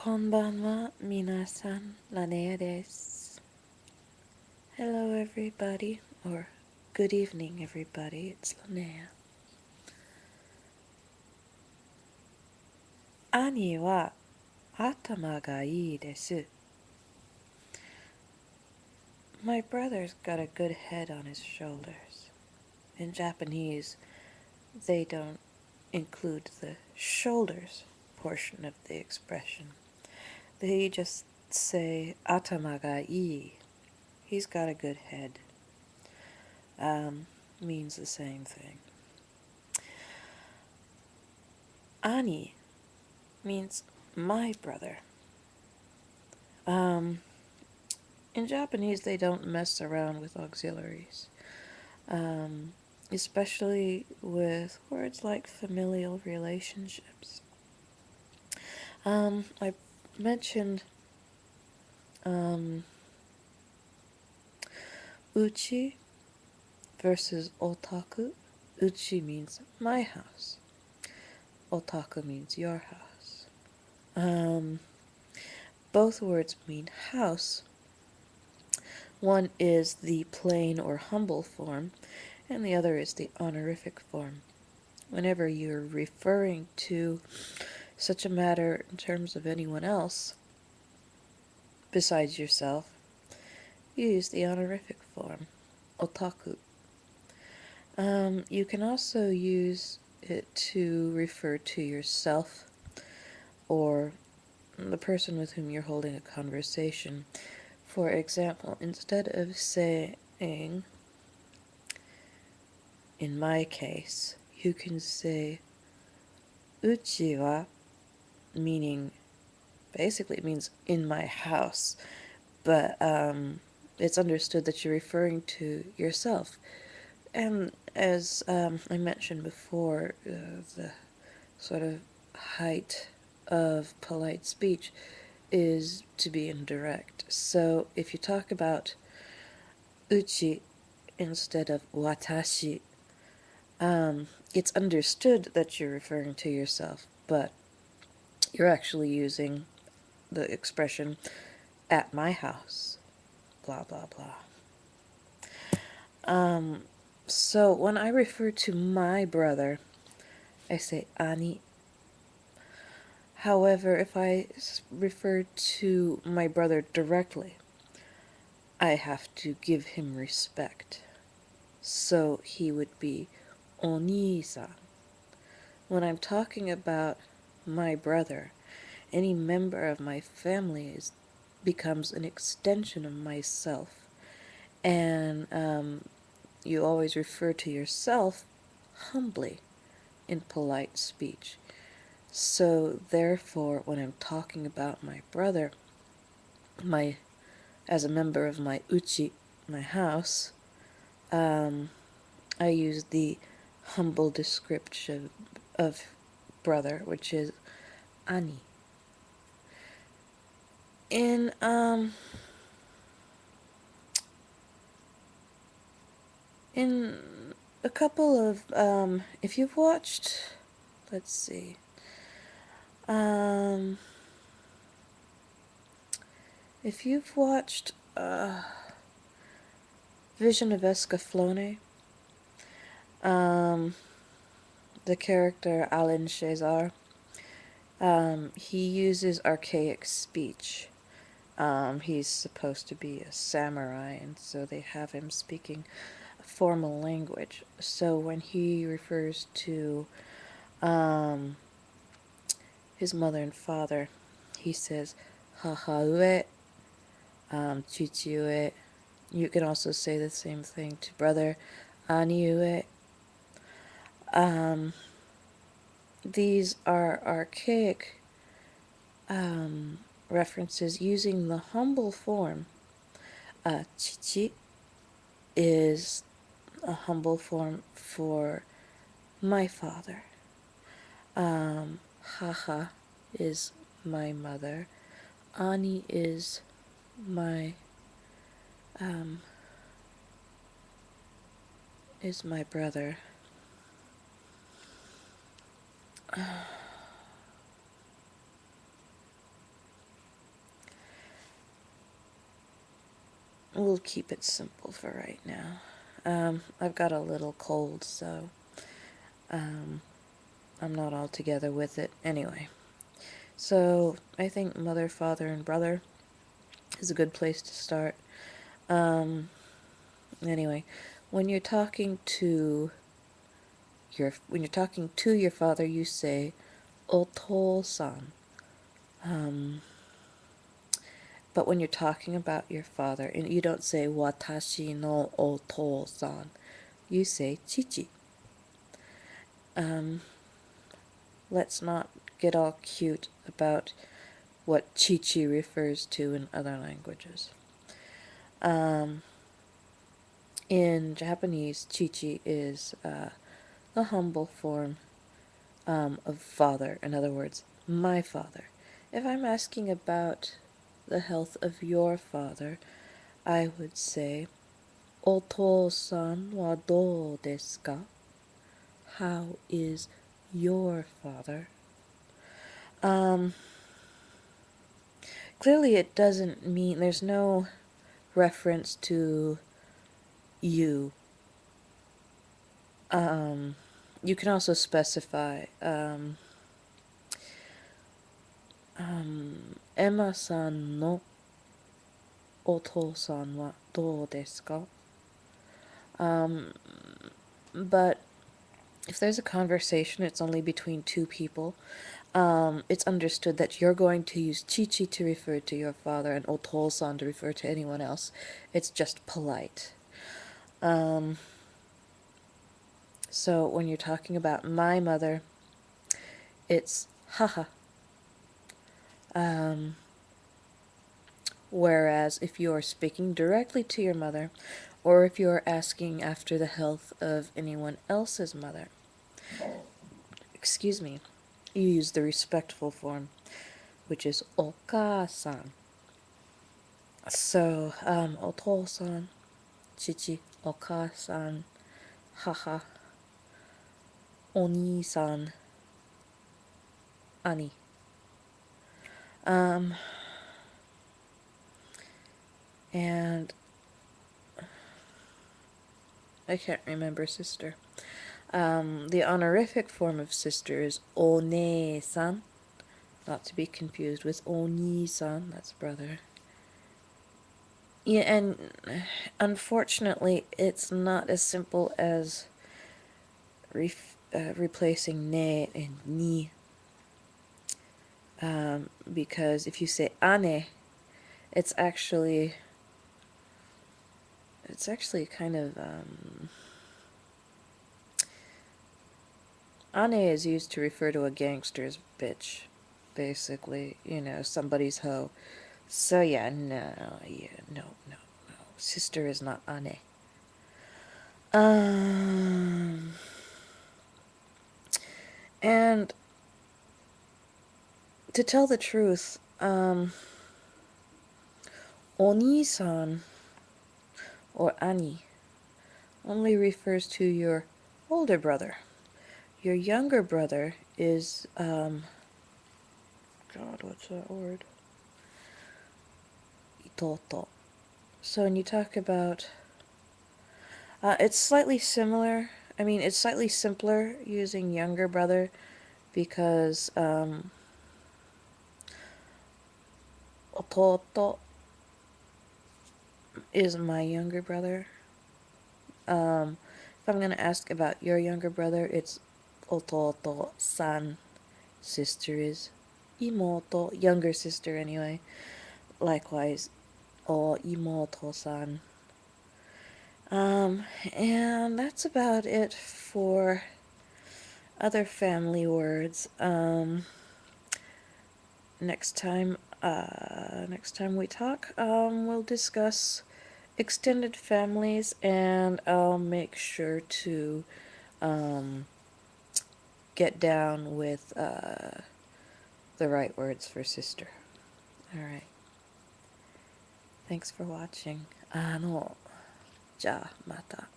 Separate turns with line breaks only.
Konbanwa minasan, Lanea desu. Hello everybody, or good evening everybody, it's Lanea. Ani wa atama ga ii desu. My brother's got a good head on his shoulders. In Japanese, they don't include the shoulders portion of the expression. They just say atama ga ii. He's got a good head. Means the same thing. Ani means my brother. In Japanese, they don't mess around with auxiliaries, especially with words like familial relationships. I mentioned uchi versus otaku. Uchi means my house. Otaku means your house. Both words mean house. One is the plain or humble form, and the other is the honorific form. Whenever you're referring to such a matter in terms of anyone else besides yourself, you use the honorific form, otaku. You can also use it to refer to yourself or the person with whom you're holding a conversation. For example, instead of saying, in my case, you can say, uchi wa, meaning, basically it means in my house, but it's understood that you're referring to yourself. And as I mentioned before, the sort of height of polite speech is to be indirect. So if you talk about uchi instead of watashi, it's understood that you're referring to yourself, but you're actually using the expression at my house, blah, blah, blah. So when I refer to my brother, I say ani. However, if I refer to my brother directly, I have to give him respect. So he would be Oni-san. When I'm talking about my brother, any member of my family becomes an extension of myself. And you always refer to yourself humbly in polite speech. So therefore, when I'm talking about my brother, as a member of my uchi, my house, I use the humble description of brother, which is ani. In a couple of if you've watched, let's see, if you've watched Vision of Escaflowne, the character Alan Cesar, he uses archaic speech. He's supposed to be a samurai, and so they have him speaking a formal language. So when he refers to his mother and father, he says hahaue, chichiue. You can also say the same thing to brother, aniue. These are archaic references using the humble form. Chichi is a humble form for my father. Haha is my mother. Ani is my brother. we'll keep it simple for right now. I've got a little cold, so I'm not all together with it. Anyway, so I think mother, father, and brother is a good place to start. Anyway, when you're talking to your father, you say oto-san. But when you're talking about your father, and you don't say watashi no oto-san, you say chichi. Let's not get all cute about what chichi refers to in other languages. In Japanese, chichi is the humble form of father. In other words, my father. If I'm asking about the health of your father, I would say, Oto-san wa dou desu ka? How is your father? Clearly it doesn't mean, there's no reference to you. You can also specify, Emma-san no oto-san wa dou desu ka? But if there's a conversation, it's only between two people. It's understood that you're going to use chichi to refer to your father and oto-san to refer to anyone else. It's just polite. So when you're talking about my mother, it's haha. Whereas if you are speaking directly to your mother, or if you are asking after the health of anyone else's mother, excuse me, you use the respectful form, which is oka-san. So, oto-san, chichi, oka-san, haha, oni-san, ani. And I can't remember sister. The honorific form of sister is one-san, not to be confused with oni-san, that's brother. Yeah, and unfortunately, it's not as simple as replacing ne and ni. Because if you say ane, it's actually kind of, ane is used to refer to a gangster's bitch, basically, you know, somebody's hoe. So yeah, no. Sister is not ane. And to tell the truth, oni-san or ani only refers to your older brother. Your younger brother is, God, what's that word? Itoto. So when you talk about, it's slightly similar. I mean, it's slightly simpler using younger brother because, ototo is my younger brother. If I'm going to ask about your younger brother, it's ototo-san. Sister is imoto, younger sister anyway. Likewise, o imoto-san. And that's about it for other family words. Next time we talk, we'll discuss extended families, and I'll make sure to get down with the right words for sister. Alright. Thanks for watching. じゃあまた。